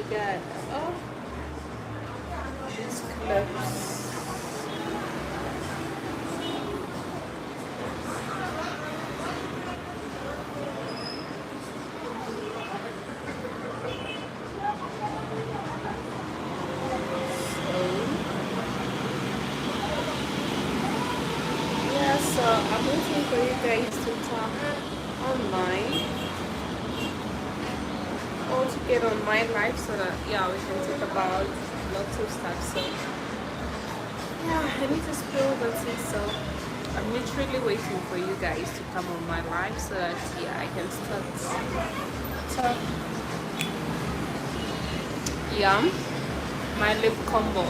god. Oh, these clips. Yeah, so I'm waiting for you guys to talk online or to get on my live so that yeah we can talk about lots of stuff. So yeah, I need to spill the tea. So I'm literally waiting for you guys to come on my live so that yeah I can start talk. Yeah, my lip combo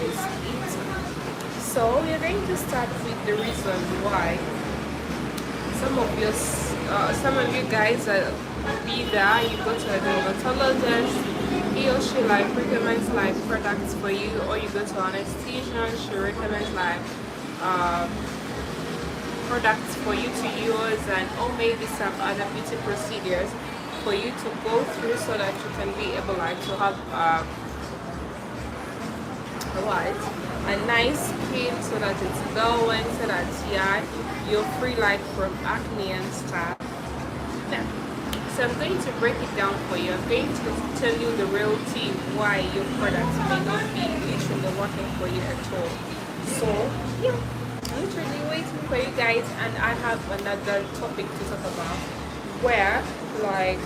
is eaten. So we're going to start with the reason why some of you guys be there, you go to a dermatologist, he or she like recommends like products for you, or you go to an esthetician, she recommends like uh, products for you to use, and or maybe some other beauty procedures for you to go through so that you can be able like to have what a nice skin so that it's glowing, so that yeah you're free like from acne and stuff. Now, so I'm going to break it down for you. I'm going to tell you the real tea why your products may not be literally working for you at all. So yeah, I'm literally waiting for you guys, and I have another topic to talk about where like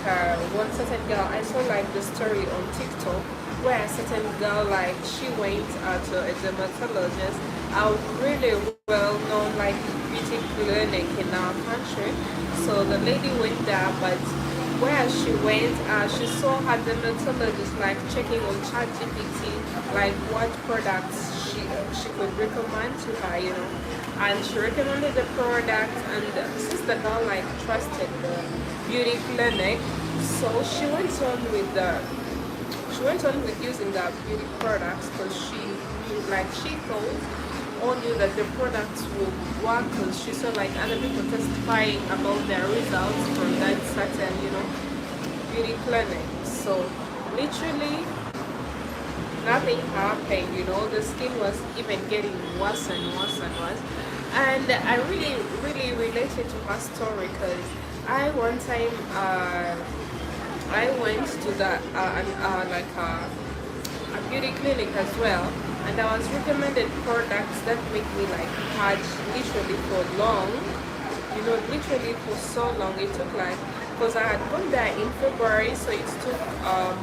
one certain girl, I saw like the story on TikTok where a certain girl like she went to a dermatologist, a really well known like beauty clinic in our country. So the lady went there, but where she went, she saw her dermatologist like checking on ChatGPT like what products she could recommend to her, you know, and she recommended the product. And since the girl like trusted the beauty clinic, so she went on with using the beauty products because she thought or knew that the products would work because she saw like other people testifying about their results from that certain, you know, beauty clinic. So literally nothing happened, you know, the skin was even getting worse and worse and worse. And I really related to her story because I one time I went to a beauty clinic as well, and I was recommended products that make me like purge literally for long, you know, literally for so long. It took like, because I had gone there in February, so it took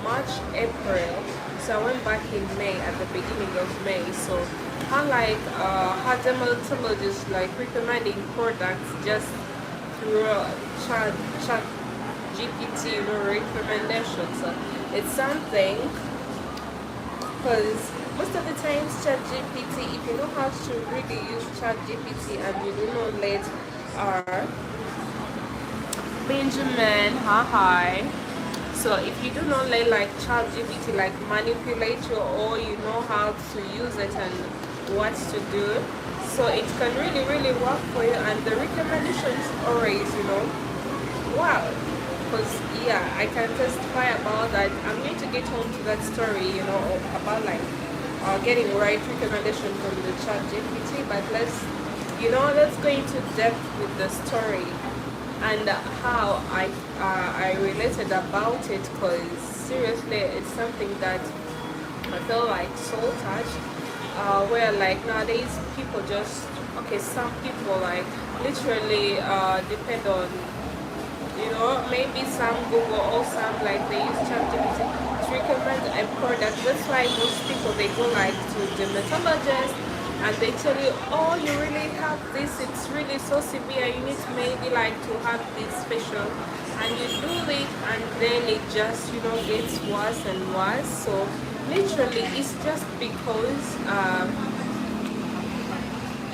March, April. So I went back in May, at the beginning of May. So her dermatologist like recommending products just through chat GPT, you know, recommendations. So it's something because most of the times ChatGPT, if you know how to really use ChatGPT and you do not let our Benjamin, hi. So if you do not let like ChatGPT like manipulate you, or you know how to use it and what to do, so it can really work for you. And the recommendations always, you know, wow. Because yeah, I can testify about that. I'm going to get on to that story, you know, about like getting right recommendation from the chat GPT. But let's go into depth with the story and how I related about it, because seriously it's something that I feel like so touched, where like nowadays people just, okay, some people like literally depend on, you know, maybe some Google or some like they use ChatGPT to recommend a product. That's why most people they go like to dermatologist and they tell you, oh, you really have this, it's really so severe, you need to maybe like to have this facial, and you do it and then it just, you know, gets worse and worse. So literally it's just because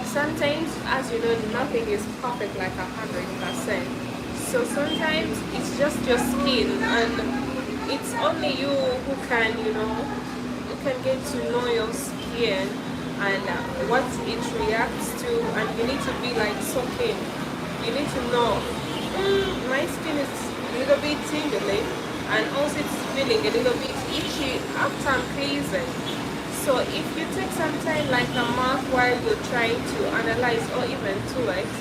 sometimes, as you know, nothing is perfect like 100%. So sometimes it's just your skin, and it's only you who can, you know, you can get to know your skin and what it reacts to, and you need to be like soaking. You need to know, my skin is a little bit tingly. and also it's feeling a little bit itchy after I'm cleansing. So if you take some time, like a month, while you're trying to analyze or even 2 weeks,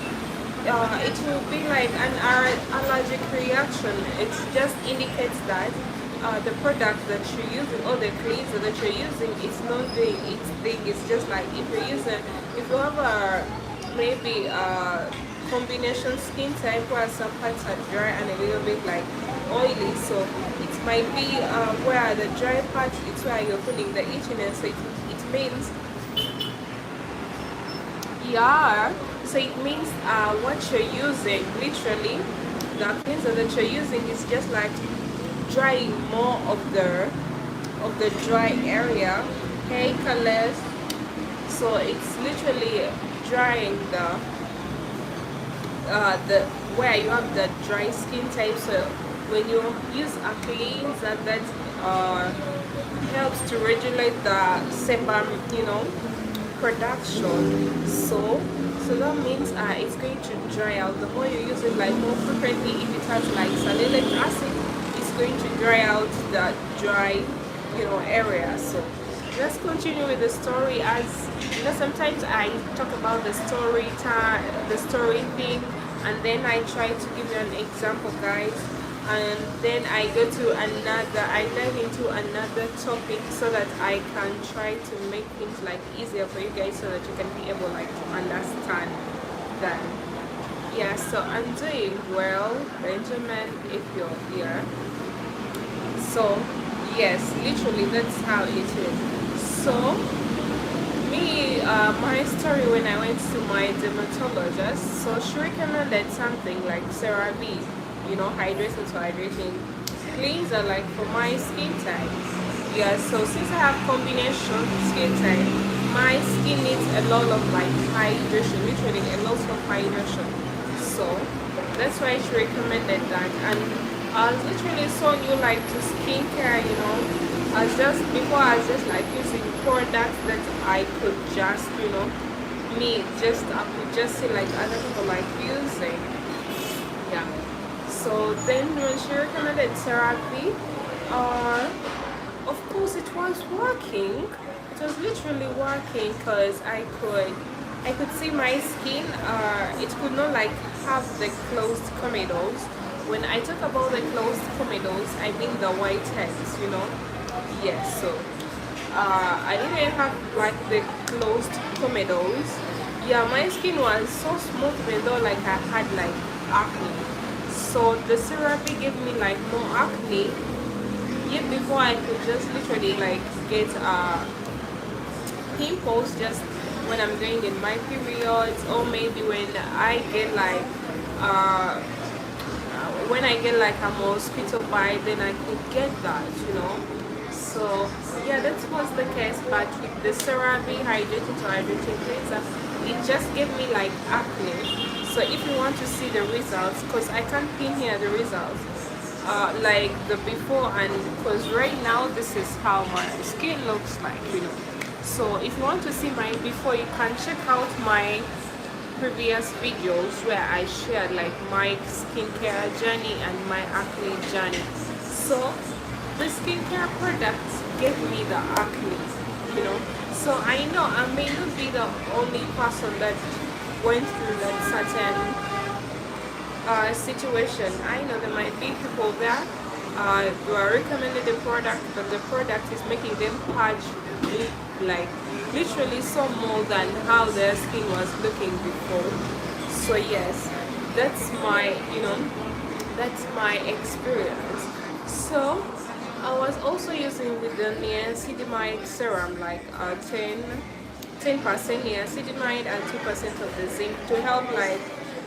it will be like an allergic reaction. It just indicates that the product that you're using or the cleanser that you're using is not doing its thing. It's just like if you're using, if you have a maybe a combination skin type where some parts are dry and a little bit like oily, so it might be where the dry part is where you're feeling the itchiness. So it means, yeah, so it means what you're using, literally the cleanser that you're using is just like drying more of the dry area, hair colors. So it's literally drying the where you have the dry skin type. So when you use a cleanser that helps to regulate the sebum, production. So that means it's going to dry out. The more you use it like more frequently, if it has like salicylic acid, it's going to dry out the dry area. So let's continue with the story. As sometimes I talk about the story time, the story thing, and then I try to give you an example, guys, and then I go to I dive into another topic so that I can try to make things like easier for you guys, so that you can be able like to understand that. Yeah, so I'm doing well, Benjamin, if you're here. So yes, literally that's how it is. So me, my story, when I went to my dermatologist, so she recommended something like CeraVe, hydrating to hydrating cleanser, like for my skin type. Yeah, so since I have combination skin type, my skin needs a lot of like hydration, literally a lot of hydration. So that's why she recommended that. And I was literally so new like to skincare, I was just like using products that I could just, I could just see like other people like using. Yeah. So then when she recommended CeraVe, of course it was working. It was literally working, because I could see my skin. It could not like have the closed comedones. When I talk about the closed comedones, I mean the whiteheads, Yes, so I didn't have like the closed comedones. Yeah, my skin was so smooth, even though like I had like acne. So the CeraVe gave me like more acne. Yet before I could just literally like get pimples just when I'm going in my periods, or maybe when I get like a mosquito bite, then I could get that, So yeah, that was the case. But with the CeraVe hydrating to hydrating cleanser, it just gave me like acne. So if you want to see the results, because I can't pin here the results, like the before, and because right now this is how my skin looks like, So if you want to see my before, you can check out my previous videos where I shared like my skincare journey and my acne journey. So the skincare products gave me the acne, So I know I may not be the only person that went through that certain situation. I know there might be people that who are recommended the product, but the product is making them purge like literally so more than how their skin was looking before. So yes, that's my experience. So I was also using with the niacinamide serum, like 10% niacinamide and 2% of the zinc, to help like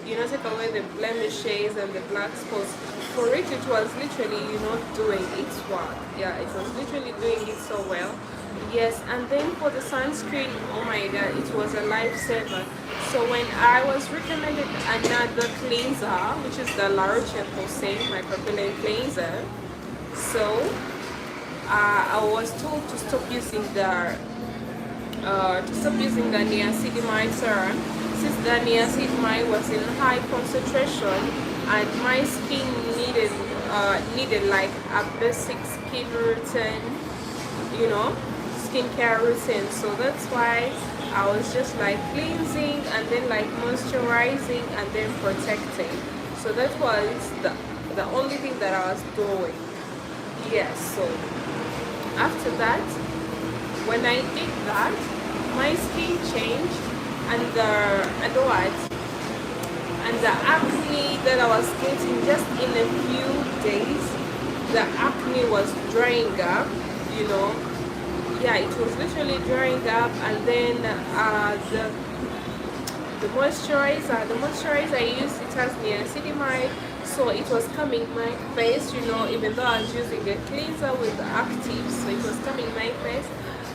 take away the blemishes and the black spots. For it was literally doing its work. Yeah, it was literally doing it so well. Yes, and then for the sunscreen, oh my god, it was a lifesaver. So when I was recommended another cleanser, which is the La Roche-Posay micropillar cleanser, so I was told to stop using the niacinamide serum, since the niacinamide was in high concentration and my skin needed needed like a basic skin routine, you know, skincare routine. So that's why I was just like cleansing and then like moisturizing and then protecting. So that was the only thing that I was doing. Yes. So after that, when I did that, my skin changed, and the what? And the acne that I was getting just in a few days, the acne was drying up, you know. Yeah, it was literally drying up, and then the moisturizer I used, it has niacinamide, so it was coming my face, you know, even though I was using a cleanser with actives, so it was coming my face.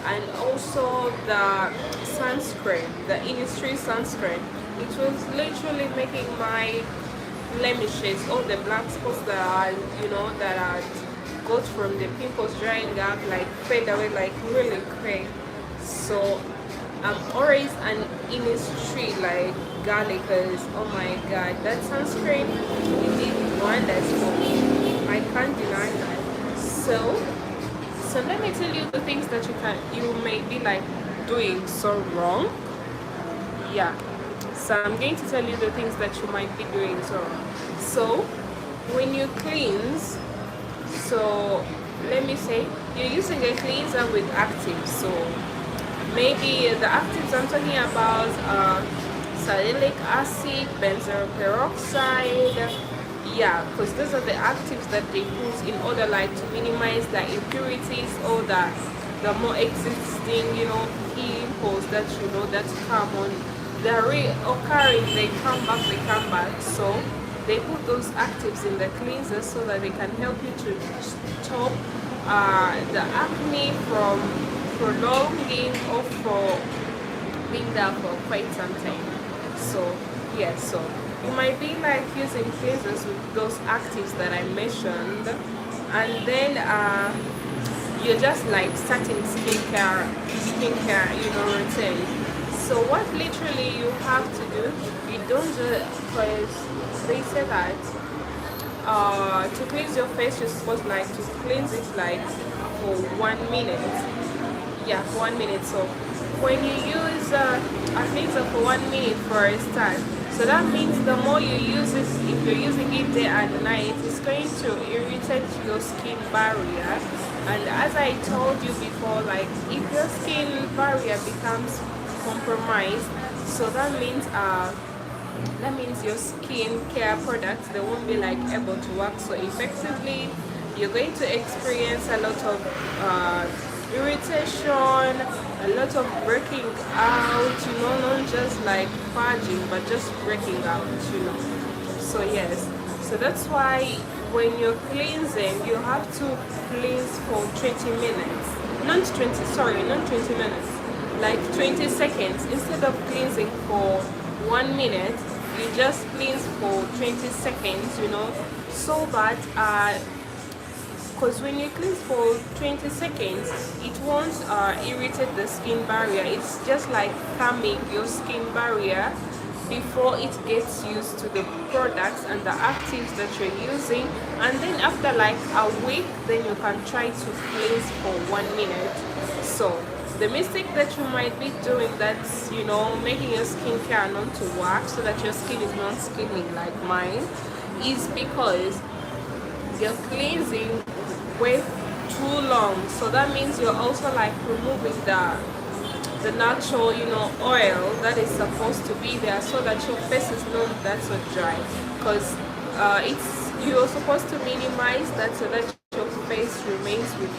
And also the sunscreen, the Innisfree sunscreen, it was literally making my blemishes, all the black spots that are, you know, that are got from the pimples drying up, like fade away like really quick. So I'm always an Innisfree like garlic, because oh my god, that sunscreen, it did wonders for me. I can't deny that. So let me tell you the things that you may be like doing so wrong. Yeah. So I'm going to tell you the things that you might be doing so wrong. So when you cleanse, so let me say you're using a cleanser with actives. So maybe the actives I'm talking about salicylic acid, benzoyl peroxide. Yeah, because those are the actives that they put in order like to minimize the impurities or the more existing, you know, pimples that you know that come on. They're reoccurring, they come back. So they put those actives in the cleanser so that they can help you to stop the acne from prolonging or for being there for quite some time. So yes, so you might be like using cleansers with those actives that I mentioned, and then you're just like starting skincare, you know, routine. So what literally you have to do, you don't just, because they say that to cleanse your face, you're supposed like to cleanse it like for 1 minute. Yeah, for 1 minute. So when you use a cleanser for 1 minute for a start, so that means the more you use it, if you're using it day and night, it's going to irritate your skin barrier. And as I told you before, like if your skin barrier becomes compromised, so that means your skin care products, they won't be like able to work so effectively. You're going to experience a lot of irritation, a lot of breaking out, you know, not just like purging but just breaking out, you know. So yes, so that's why when you're cleansing, you have to cleanse for 20 minutes, not 20 minutes, like 20 seconds. Instead of cleansing for 1 minute, you just cleanse for 20 seconds, you know, so that because when you cleanse for 20 seconds, it won't irritate the skin barrier. It's just like calming your skin barrier before it gets used to the products and the actives that you're using. And then after like a week, then you can try to cleanse for 1 minute. So the mistake that you might be doing, that's, you know, making your skincare not to work so that your skin is not skinning like mine, is because you're cleansing way too long. So that means you're also like removing the natural, you know, oil that is supposed to be there so that your face is not that so dry. Because you're supposed to minimize that so that your face remains with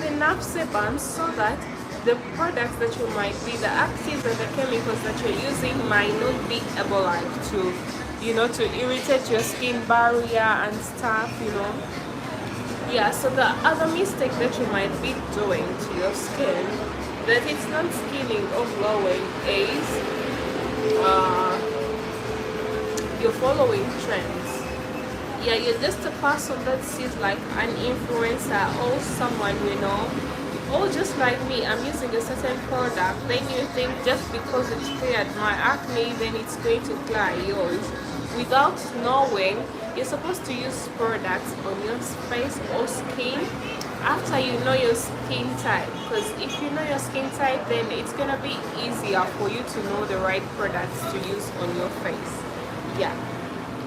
enough sebum, so that the products that you might be, the actives and the chemicals that you're using might not be able like to, you know, to irritate your skin barrier and stuff, you know. Yeah, so the other mistake that you might be doing to your skin, that it's not skinning or glowing, is you're following trends. Yeah, you're just a person that sees like an influencer or someone, you know, or just like me, I'm using a certain product, then you think just because it's cleared my acne, then it's going to clear yours, without knowing you're supposed to use products on your face or skin after you know your skin type, because if you know your skin type, then it's gonna be easier for you to know the right products to use on your face. Yeah,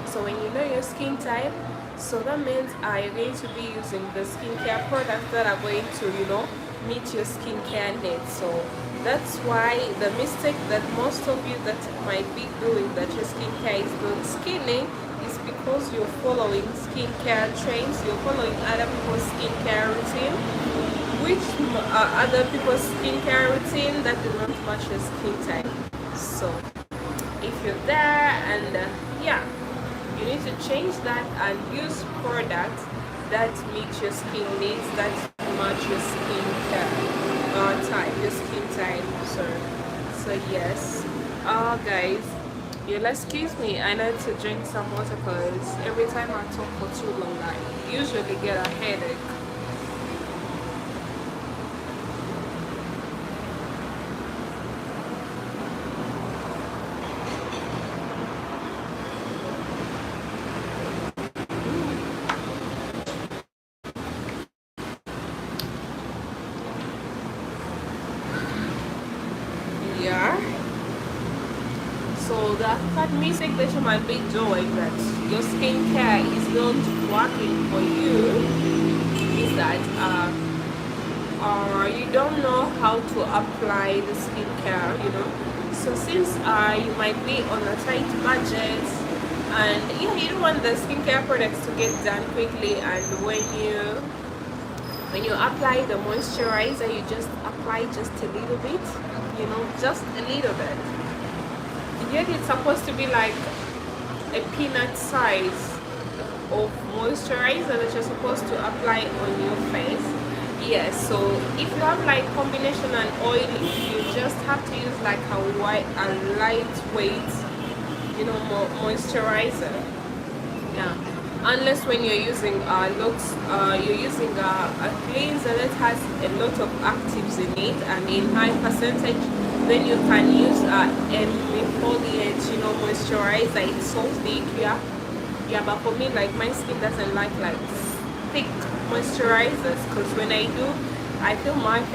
so when you know your skin type, so that means you're going to be using the skincare products that are going to, meet your skincare needs. So that's why the mistake that most of you that might be doing, that your skincare is not skinning, is because you're following skincare trends, you're following other people's skincare routine, which are other people's skincare routine that do not match your skin type. So if you're there and yeah, you need to change that and use products that meet your skin needs, that match your skin type, your skin type. So yes, guys, you'll excuse me, I need to drink some water because every time I talk for too long I usually get a headache. Yeah. So the third mistake that you might be doing, that your skincare is not working for you, is that you don't know how to apply the skincare. So since you might be on a tight budget, and yeah, you don't want the skincare products to get done quickly, and when you apply the moisturizer, you just apply just a little bit, just a little bit. Yet it's supposed to be like a peanut size of moisturizer that you're supposed to apply on your face. Yes, so if you have like combination and oil, you just have to use like a lightweight, moisturizer. Yeah, unless when you're using you're using a cleanser that has a lot of actives in it and in high percentage, then you can use foliage, moisturizer. It's so thick, yeah. But for me, like, my skin doesn't like thick moisturizers, because when I do, I feel my face